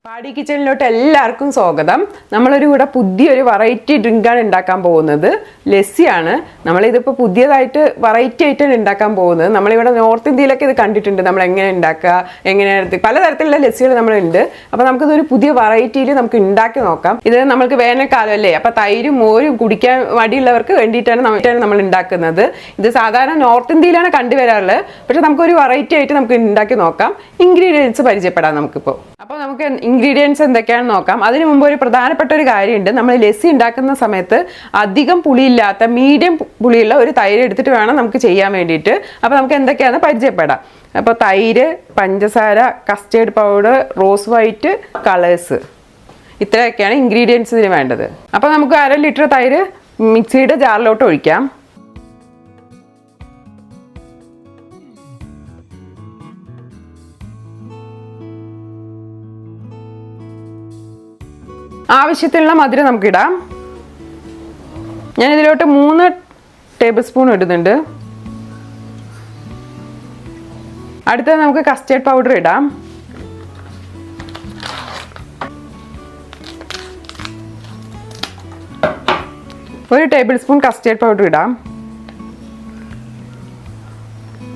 പാടി കിച്ചണിലോട്ട് എല്ലാവർക്കും സ്വാഗതം. നമ്മളൊരു കൂടെ പുതിയൊരു വെറൈറ്റി ഡ്രിങ്കാണ് ഉണ്ടാക്കാൻ പോകുന്നത്. ലസ്സിയാണ്. നമ്മളിതിപ്പോൾ പുതിയതായിട്ട് വെറൈറ്റി ആയിട്ടാണ് ഉണ്ടാക്കാൻ പോകുന്നത്. നമ്മളിവിടെ നോർത്ത് ഇന്ത്യയിലൊക്കെ ഇത് കണ്ടിട്ടുണ്ട്, നമ്മൾ എങ്ങനെ ഉണ്ടാക്കുക, എങ്ങനെയാണ് പലതരത്തിലുള്ള ലസ്സികൾ നമ്മളുണ്ട്. അപ്പോൾ നമുക്കിതൊരു പുതിയ വെറൈറ്റിയിൽ നമുക്ക് ഉണ്ടാക്കി നോക്കാം. ഇത് നമുക്ക് വേനൽക്കാലം അല്ലേ, അപ്പോൾ തൈരും മോരും കുടിക്കാൻ മടിയുള്ളവർക്ക് വേണ്ടിയിട്ടാണ് നമ്മൾ ഉണ്ടാക്കുന്നത്. ഇത് സാധാരണ നോർത്ത് ഇന്ത്യയിലാണ് കണ്ടുവരാറുള്ളത്, പക്ഷെ നമുക്കൊരു വെറൈറ്റി ആയിട്ട് നമുക്ക് ഉണ്ടാക്കി നോക്കാം. ഇൻഗ്രീഡിയൻസ് പരിചയപ്പെടാം നമുക്കിപ്പോൾ. അപ്പോൾ നമുക്ക് ഇൻഗ്രീഡിയൻസ് എന്തൊക്കെയാണെന്ന് നോക്കാം. അതിന് മുമ്പ് ഒരു പ്രധാനപ്പെട്ട ഒരു കാര്യമുണ്ട്. നമ്മൾ ലസ്സി ഉണ്ടാക്കുന്ന സമയത്ത് അധികം പുളിയില്ലാത്ത മീഡിയം പുളിയുള്ള ഒരു തൈര് എടുത്തിട്ട് വേണം നമുക്ക് ചെയ്യാൻ വേണ്ടിയിട്ട്. അപ്പോൾ നമുക്ക് എന്തൊക്കെയാണെന്ന് പരിചയപ്പെടാം. അപ്പോൾ തൈര്, പഞ്ചസാര, custard powder, rose white, colours, ഇത്രയൊക്കെയാണ് ഇൻഗ്രീഡിയൻസ് ഇതിന് വേണ്ടത്. അപ്പോൾ നമുക്ക് 1/2 ലിറ്റർ തൈര് മിക്സിയുടെ ജാറിലോട്ട് ഒഴിക്കാം. ആവശ്യത്തിനുള്ള മധുരം നമുക്കിടാം. ഞാനിതിലോട്ട് 3 ടേബിൾ സ്പൂൺ ഇടുന്നുണ്ട്. അടുത്തത് നമുക്ക് കസ്റ്റേർഡ് പൗഡർ ഇടാം. ഒരു ടേബിൾ സ്പൂൺ കസ്റ്റേർഡ് പൗഡർ ഇടാം.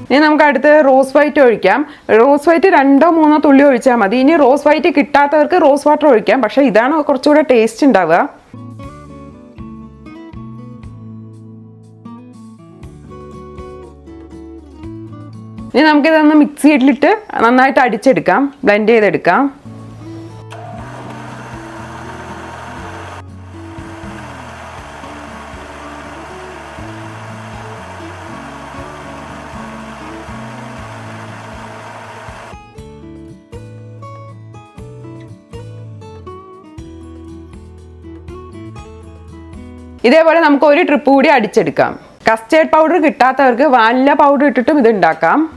ഇനി നമുക്ക് അടുത്ത് റോസ് വൈറ്റ് ഒഴിക്കാം. റോസ് വൈറ്റ് 2-3 തുള്ളി ഒഴിച്ചാൽ മതി. ഇനി റോസ് വൈറ്റ് കിട്ടാത്തവർക്ക് റോസ് വാട്ടർ ഒഴിക്കാം, പക്ഷെ ഇതാണ് കുറച്ചുകൂടെ ടേസ്റ്റ് ഉണ്ടാവുക. ഇനി നമുക്കിതൊന്ന് മിക്സിയിലിട്ട് നന്നായിട്ട് അടിച്ചെടുക്കാം, ബ്ലെൻഡ് ചെയ്തെടുക്കാം. ഇതേപോലെ നമുക്ക് ഒരു ട്രിപ്പ് കൂടി അടിച്ചെടുക്കാം. കസ്റ്റേർഡ് പൗഡർ കിട്ടാത്തവർക്ക് വാനില പൗഡർ ഇട്ടിട്ടും ഇത് ഉണ്ടാക്കാം.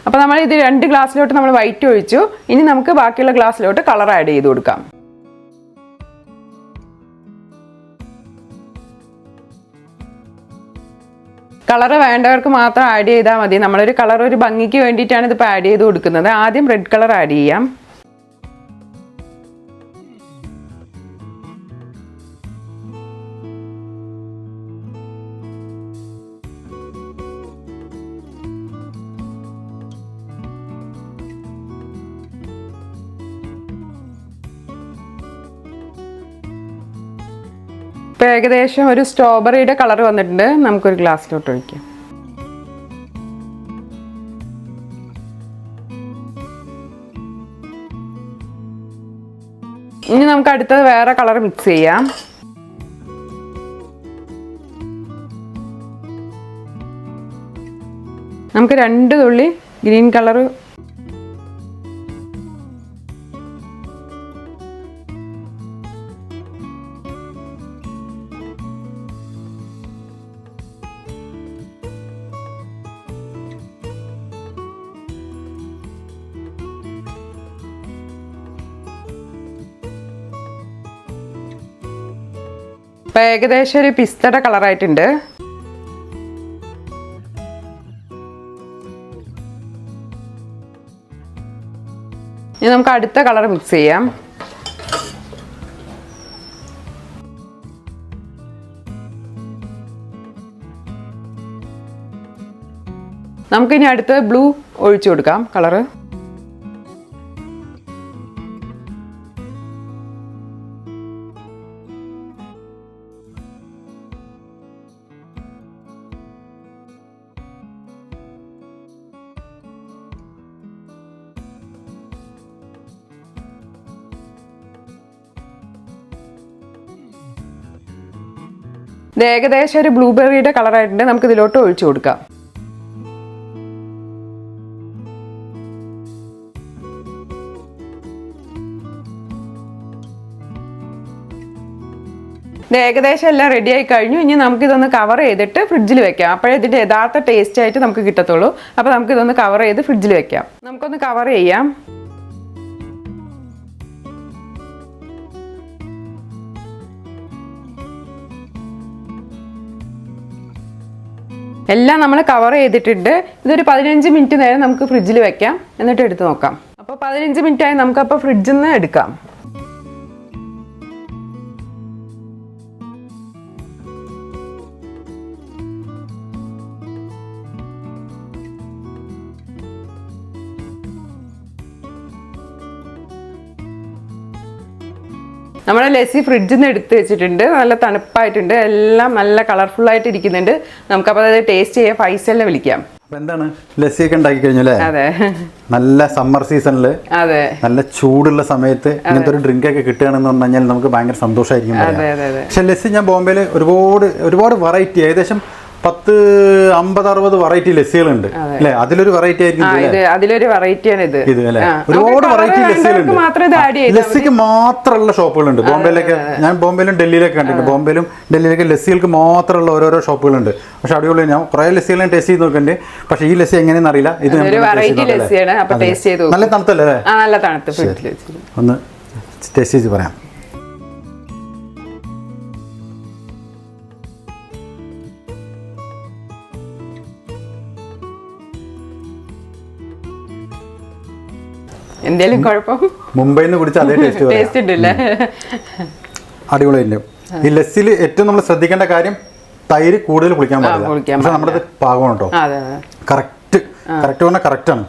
അപ്പോൾ നമ്മൾ ഇത് 2 ഗ്ലാസ്സിലോട്ട് നമ്മൾ വൈറ്റ് ഒഴിച്ചു. ഇനി നമുക്ക് ബാക്കിയുള്ള ഗ്ലാസ്സിലോട്ട് കളർ ആഡ് ചെയ്ത് കൊടുക്കാം. കളറ് വേണ്ടവർക്ക് മാത്രം ആഡ് ചെയ്താൽ മതി. നമ്മളൊരു കളർ ഒരു ഭംഗിക്ക് വേണ്ടിയിട്ടാണ് ഇതിപ്പോൾ ആഡ് ചെയ്ത് കൊടുക്കുന്നത്. ആദ്യം റെഡ് കളർ ആഡ് ചെയ്യാം. ഇപ്പോൾ ഏകദേശം ഒരു സ്ട്രോബെറിയുടെ കളർ വന്നിട്ടുണ്ട്. നമുക്കൊരു ഗ്ലാസ്സിലോട്ട് ഒഴിക്കാം. ഇനി നമുക്ക് അടുത്തത് വേറെ കളർ മിക്സ് ചെയ്യാം. നമുക്ക് 2 തുള്ളി ഗ്രീൻ കളർ, ഇപ്പം ഏകദേശം ഒരു പിസ്തയുടെ കളറായിട്ടുണ്ട്. ഇനി നമുക്ക് അടുത്ത കളർ മിക്സ് ചെയ്യാം. നമുക്കിനി അടുത്ത് ബ്ലൂ ഒഴിച്ചു കൊടുക്കാം കളറ്. ഇത് ഏകദേശം ഒരു ബ്ലൂബെറിയുടെ കളറായിട്ടുണ്ട്. നമുക്ക് ഇതിലോട്ട് ഒഴിച്ചു കൊടുക്കാം. ഇത് ഏകദേശം എല്ലാം റെഡി ആയി കഴിഞ്ഞു. ഇനി നമുക്കിതൊന്ന് കവർ ചെയ്തിട്ട് ഫ്രിഡ്ജിൽ വെക്കാം. അപ്പോഴേ ഇതിൻ്റെ യഥാർത്ഥ ടേസ്റ്റ് ആയിട്ട് നമുക്ക് കിട്ടത്തുള്ളൂ. അപ്പോൾ നമുക്കിതൊന്ന് കവർ ചെയ്ത് ഫ്രിഡ്ജിൽ വെക്കാം. നമുക്കൊന്ന് കവർ ചെയ്യാം. എല്ലാം നമ്മൾ കവർ ചെയ്തിട്ടുണ്ട്. ഇതൊരു 15 മിനിറ്റ് നേരം നമുക്ക് ഫ്രിഡ്ജിൽ വെക്കാം. എന്നിട്ട് എടുത്ത് നോക്കാം. അപ്പോൾ 15 മിനിറ്റായി നമുക്കപ്പോൾ ഫ്രിഡ്ജിൽ നിന്ന് എടുക്കാം. നമ്മുടെ ലസ്സി ഫ്രിഡ്ജിൽ നിന്ന് എടുത്ത് വെച്ചിട്ടുണ്ട്. നല്ല തണുപ്പായിട്ടുണ്ട്. എല്ലാം നല്ല കളർഫുൾ ആയിട്ട് ഇരിക്കുന്നുണ്ട്. നമുക്കപ്പോൾ അത് ടേസ്റ്റ് ചെയ്യാൻ ഫൈസലിനെ വിളിക്കാം. എന്താണ് ലസ്സിയൊക്കെ ഉണ്ടാക്കി കഴിഞ്ഞല്ലേ? അതെ, നല്ല സമ്മർ സീസണില് അതെ, നല്ല ചൂടുള്ള സമയത്ത് ഇങ്ങനത്തെ ഒരു ഡ്രിങ്ക് ഒക്കെ കിട്ടുകയാണെന്ന് പറഞ്ഞു കഴിഞ്ഞാൽ നമുക്ക് ഭയങ്കര സന്തോഷമായിരിക്കും. പക്ഷെ ലസ്സി ഞാൻ ബോംബെയിൽ ഒരുപാട് വെറൈറ്റി, ഏകദേശം 10-50-60 വെറൈറ്റി ലസ്സികളുണ്ട് അല്ലെ? അതിലൊരു വെറൈറ്റി ആയിരിക്കും. അതിലൊരു വെറൈറ്റിയാണ് ഇത്. ഒരുപാട് വെറൈറ്റി ലസ്സികളുണ്ട്. ലസ്സിക്ക് മാത്രമുള്ള ഷോപ്പുകളുണ്ട് ബോംബെയിലൊക്കെ. ഞാൻ ബോംബെയിലും ഡൽഹിയിലൊക്കെ കണ്ടിട്ടുണ്ട്. ബോംബെയിലും ഡൽഹിയിലൊക്കെ ലസ്സികൾക്ക് മാത്രമുള്ള ഓരോരോ ഷോപ്പുകളുണ്ട്. പക്ഷെ അടിപൊളി. ഞാൻ കുറെ ലസ്സികളും ടേസ്റ്റ് ചെയ്ത് നോക്കുന്നുണ്ട്. പക്ഷെ ഈ ലസ്സി എങ്ങനെയാണെന്ന് അറിയില്ല. ഇത് നല്ല തണുത്തല്ലേ? ഒന്ന് ടേസ്റ്റ് ചെയ്ത് പറയാം. എന്തേലും കുഴപ്പം? മുംബൈയിൽ നിന്ന് കുടിച്ച അതേ ടേസ്റ്റ് ഉണ്ടല്ലേ? അടിപൊളിയുണ്ട്. ഈ ലസ്സിൽ ഏറ്റവും നമ്മൾ ശ്രദ്ധിക്കേണ്ട കാര്യം തൈര് കൂടുതൽ കുളിക്കാൻ പാടില്ല. പക്ഷെ നമ്മുടെ പാകമാണ് കേട്ടോ. കറക്റ്റ് പറഞ്ഞാൽ കറക്റ്റ് ആണ്.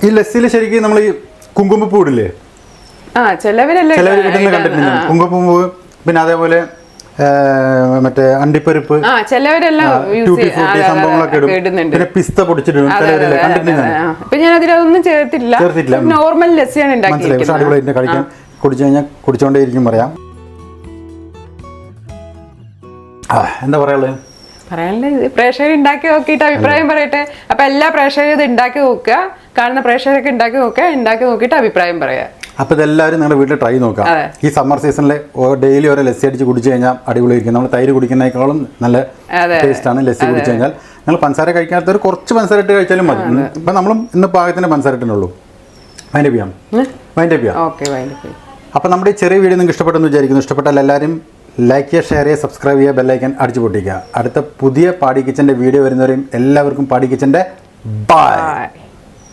ഈ ലസ്സിൽ ശരിക്കും നമ്മൾ ഈ കുങ്കുമപ്പൂ ഇടില്ലേ? ചിലവരിടുന്ന കണ്ടിട്ടുണ്ട് കുങ്കുമപ്പൂ. പിന്നെ അതേപോലെ മറ്റേ അണ്ടിപ്പരിപ്പ്, സംഭവങ്ങളൊക്കെ ഇടും. പിന്നെ പിസ്ത പൊടിച്ചിടും. ചേർത്തിട്ടില്ല. നോർമൽ ലസ്സിയാണ് ഉണ്ടാക്കിയത്. പക്ഷെ അടിപൊളിയായിട്ട് കഴിക്കാൻ കുടിച്ചു കഴിഞ്ഞാൽ കുടിച്ചോണ്ടേ ഇരിക്കും. പറയാം. എന്താ പറയാനുള്ളത്? പ്രേക്ഷകർ ഉണ്ടാക്കി നോക്കിയിട്ട് അഭിപ്രായം പറയട്ടെ. അപ്പൊ എല്ലാ പ്രേക്ഷകരും ഇത് ഉണ്ടാക്കി നോക്കുക. കാണുന്ന പ്രേക്ഷകരൊക്കെ ഉണ്ടാക്കി നോക്കിയിട്ട് അഭിപ്രായം പറയാം. അപ്പോൾ ഇതെല്ലാവരും നിങ്ങളുടെ വീട്ടിൽ ട്രൈ നോക്കാം. ഈ സമ്മർ സീസണിൽ ഡെയിലി ഓരോ ലസ്സി അടിച്ച് കുടിച്ചു കഴിഞ്ഞാൽ അടിപൊളിയായിരിക്കും. നമ്മൾ തൈര് കുടിക്കുന്നതിനേക്കാളും നല്ല ടേസ്റ്റാണ് ലസ്സി കുടിച്ചു കഴിഞ്ഞാൽ. നിങ്ങൾ പഞ്ചസാര കഴിക്കാത്തവർ കുറച്ച് പഞ്ചസാര ഇട്ട് കഴിച്ചാലും മതി. ഇപ്പം നമ്മളും ഇന്ന് പാകത്തിന് പഞ്ചസാര ഇട്ടുള്ളൂ. വൈൻഡപ്പ് ചെയ്യാം. അപ്പോൾ നമ്മുടെ ഈ ചെറിയ വീഡിയോ നിങ്ങൾക്ക് ഇഷ്ടപ്പെട്ടെന്ന് വിചാരിക്കുന്നു. ഇഷ്ടപ്പെട്ടാൽ എല്ലാവരും ലൈക്ക് ചെയ്യുക, ഷെയർ ചെയ്യുക, സബ്സ്ക്രൈബ് ചെയ്യുക, ബെല്ലൈക്കൻ അടിച്ചു പൊട്ടിക്കുക. അടുത്ത പുതിയ പാടി കിച്ചൻ്റെ വീഡിയോ വരുന്നവരെയും എല്ലാവർക്കും പാടി കിച്ചൻ്റെ ബൈ.